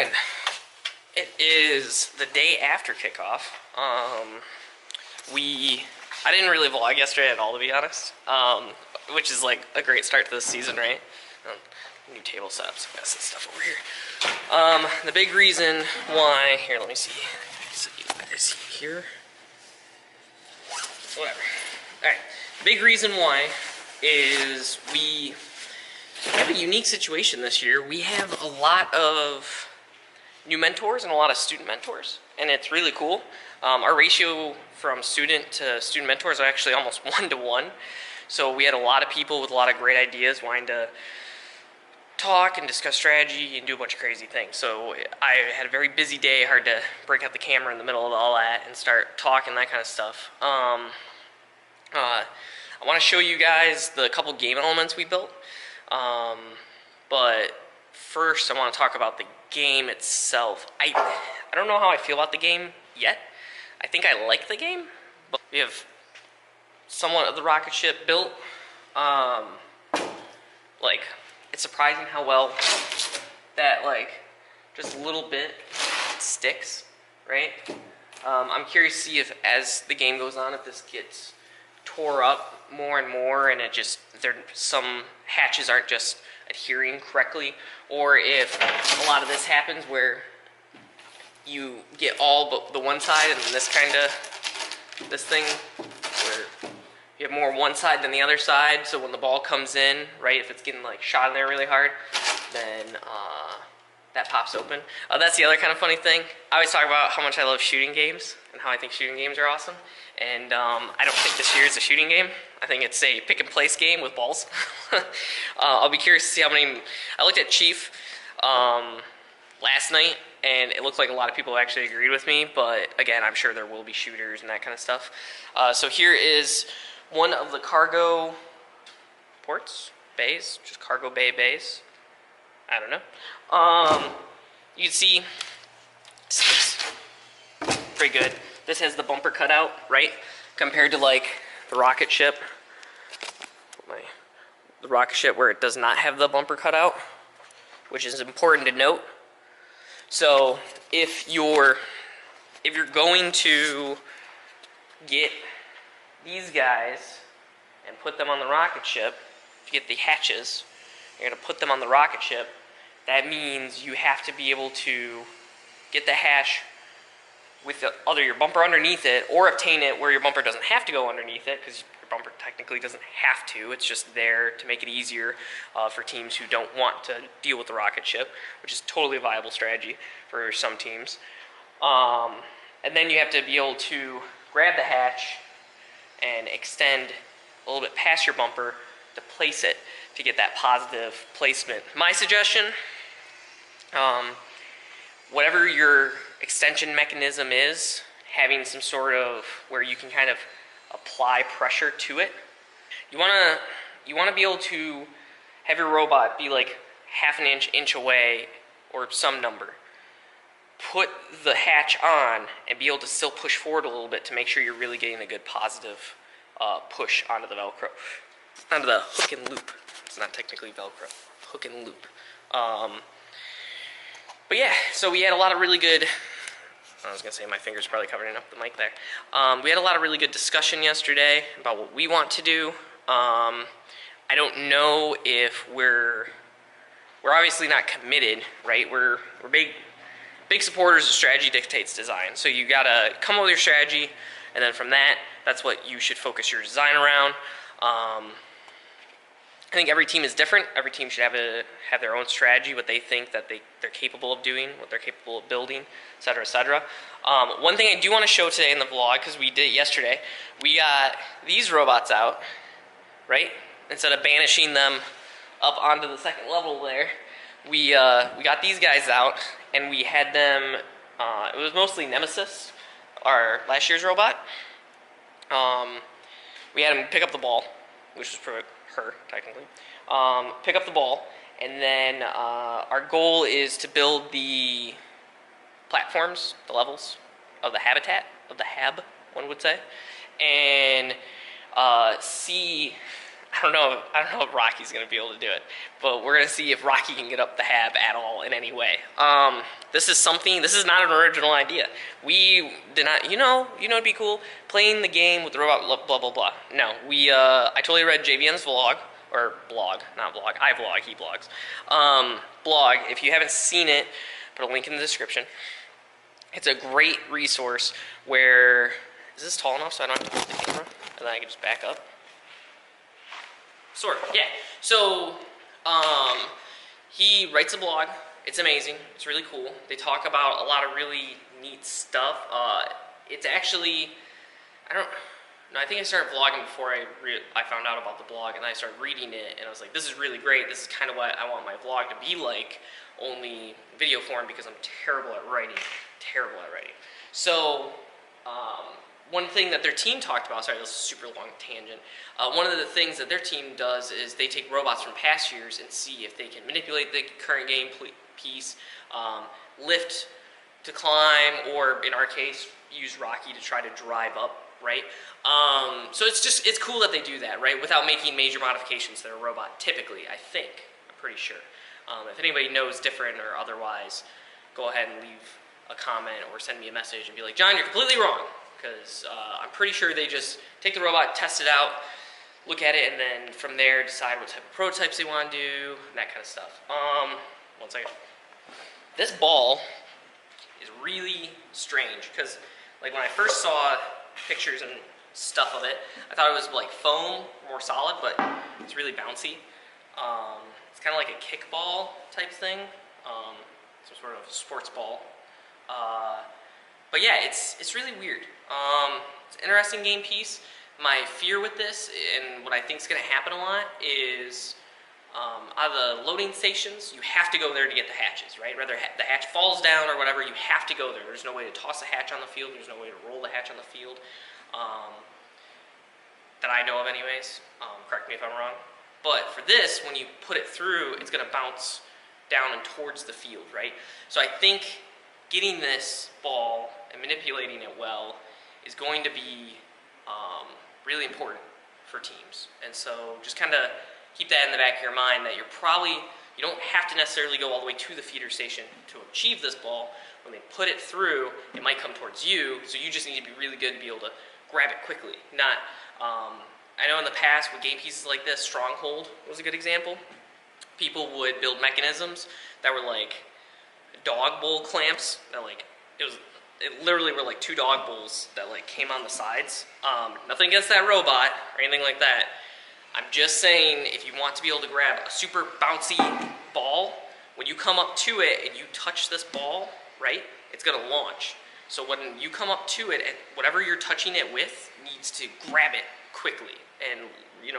morning. It is the day after kickoff. I didn't really vlog yesterday at all, to be honest, which is like a great start to this season, right? New table setups, I got some stuff over here. The big reason why, here, let me see, so you guys here, whatever. All right, the big reason why is we have a unique situation this year. We have a lot of new mentors and a lot of student mentors, and it's really cool. Our ratio from student to student mentors are actually almost 1-to-1. So we had a lot of people with a lot of great ideas wanting to talk and discuss strategy and do a bunch of crazy things. So I had a very busy day, hard to break out the camera in the middle of all that and start talking, that kind of stuff. I want to show you guys the couple game elements we built. But first I want to talk about the game itself. I don't know how I feel about the game yet. I think I like the game, but we have somewhat of the rocket ship built. Like, it's surprising how well that, like, just a little bit sticks, right? I'm curious to see if, as the game goes on, if this gets tore up more and more, and it just, some hatches aren't just adhering correctly, or if a lot of this happens where you get all but the one side, and this thing where you have more one side than the other side, so when the ball comes in, right, if it's getting like shot in there really hard, then that pops open. That's the other kind of funny thing. I always talk about how much I love shooting games and how I think shooting games are awesome, and I don't think this year is a shooting game. I think it's a pick and place game with balls. I'll be curious to see how many. I looked at Chief last night, and it looked like a lot of people actually agreed with me, but again, I'm sure there will be shooters and that kind of stuff. So here is one of the cargo ports, bays, just cargo bays. I don't know. You can see it's pretty good. This has the bumper cut out, right? Compared to like the rocket ship. The rocket ship where it does not have the bumper cut out, which is important to note. So if you're going to get these guys and put them on the rocket ship, to get the hatches, you're going to put them on the rocket ship. That means you have to be able to get the hatch with either your bumper underneath it, or obtain it where your bumper doesn't have to go underneath it, because your bumper technically doesn't have to. It's just there to make it easier for teams who don't want to deal with the rocket ship, which is totally a viable strategy for some teams. And then you have to be able to grab the hatch and extend a little bit past your bumper to place it to get that positive placement. My suggestion, whatever your extension mechanism is, having some sort of where you can kind of apply pressure to it. You want to be able to have your robot be like half an inch away, or some number. Put the hatch on and be able to still push forward a little bit to make sure you're really getting a good positive push onto the Velcro, onto the hook and loop. It's not technically Velcro, hook and loop. But yeah, so we had a lot of really good, I was going to say my finger's probably covering up the mic there. We had a lot of really good discussion yesterday about what we want to do. I don't know if we're obviously not committed, right? We're big supporters of strategy dictates design. So you got to come up with your strategy, and then from that, that's what you should focus your design around. I think every team is different. Every team should have their own strategy, what they think that they're capable of doing, what they're capable of building, et cetera, et cetera. One thing I do want to show today in the vlog, because we did it yesterday, we got these robots out, right? Instead of banishing them up onto the second level there, we got these guys out, and we had them, it was mostly Nemesis, our last year's robot. We had him pick up the ball, which was for her, technically. Pick up the ball, and then our goal is to build the platforms, the levels of the habitat, of the hab, one would say, and see I don't know if Rocky's gonna be able to do it, but we're gonna see if Rocky can get up the hab at all in any way. This is not an original idea. We did not, it'd be cool, playing the game with the robot, blah, blah, blah. No, I totally read JVN's vlog, or blog, not vlog, I vlog, he blogs. Blog, if you haven't seen it, put a link in the description. It's a great resource where, is this tall enough so I don't have to move the camera? And then I can just back up? Sort of, yeah. So, he writes a blog. It's amazing. It's really cool. They talk about a lot of really neat stuff. It's actually, I think I started vlogging before I found out about the blog, and I started reading it, and I was like, this is really great. This is kind of what I want my vlog to be like, only video form, because I'm terrible at writing. Terrible at writing. So, one thing that their team talked about, sorry, this is a super long tangent. One of the things that their team does is they take robots from past years and see if they can manipulate the current game piece, lift to climb, or in our case, use Rocky to try to drive up, right? So it's cool that they do that, right? Without making major modifications to their robot, typically, I think. I'm pretty sure. If anybody knows different or otherwise, go ahead and leave a comment or send me a message and be like, John, you're completely wrong. Because I'm pretty sure they just take the robot, test it out, look at it, and then from there decide what type of prototypes they want to do, and that kind of stuff. One second. This ball is really strange because, like, when I first saw pictures and stuff of it, I thought it was like foam, more solid, but it's really bouncy. It's kind of like a kickball type thing, some sort of sports ball. But yeah, it's really weird. It's an interesting game piece. My fear with this, and what I think is going to happen a lot, is out of the loading stations, you have to go there to get the hatches, right? Whether the hatch falls down or whatever, you have to go there. There's no way to toss a hatch on the field. There's no way to roll the hatch on the field, that I know of anyways. Correct me if I'm wrong. But for this, when you put it through, it's going to bounce down and towards the field, right? So I think getting this ball and manipulating it well is going to be really important for teams. And so just kind of keep that in the back of your mind, that you don't have to necessarily go all the way to the feeder station to achieve this ball. When they put it through, it might come towards you, so you just need to be really good to be able to grab it quickly. I know in the past with game pieces like this, Stronghold was a good example. People would build mechanisms that were like dog bowl clamps that it literally were like 2 dog bowls that like came on the sides. Nothing against that robot or anything like that. I'm just saying, if you want to be able to grab a super bouncy ball, when you come up to it and you touch this ball, right, it's gonna launch. So when you come up to it, and whatever you're touching it with needs to grab it quickly. And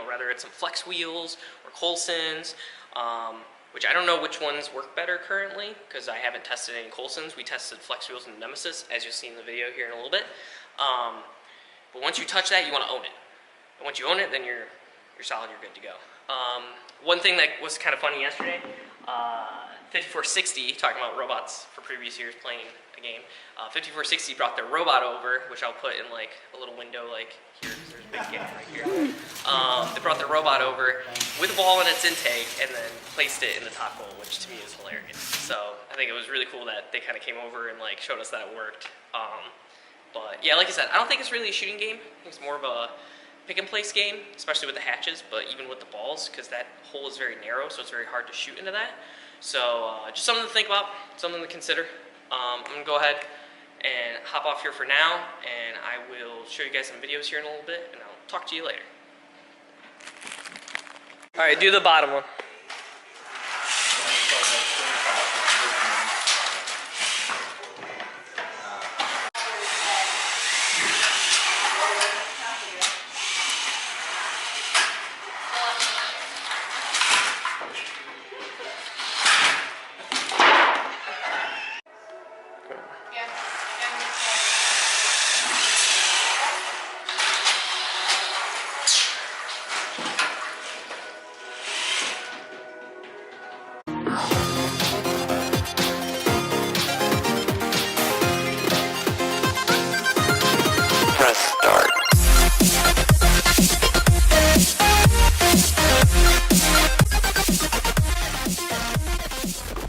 whether it's some flex wheels or Coulson's, which I don't know which ones work better currently, because I haven't tested any Coulson's. We tested flex wheels and Nemesis, as you'll see in the video here in a little bit. But once you touch that, you want to own it. And once you own it, then you're solid, you're good to go. One thing that was kind of funny yesterday, 5460, talking about robots for previous years playing a game, 5460 brought their robot over, which I'll put in like a little window like here, because there's a big gap right here. They brought their robot over with a ball in its intake and then placed it in the top bowl, which to me is hilarious. So I think it was really cool that they kind of came over and like showed us that it worked. But yeah, like I said, I don't think it's really a shooting game. I think it's more of a pick and place game, especially with the hatches, but even with the balls, because that hole is very narrow, so it's very hard to shoot into that. So just something to think about, something to consider. I'm gonna go ahead and hop off here for now, and I will show you guys some videos here in a little bit, and I'll talk to you later. All right, do the bottom one.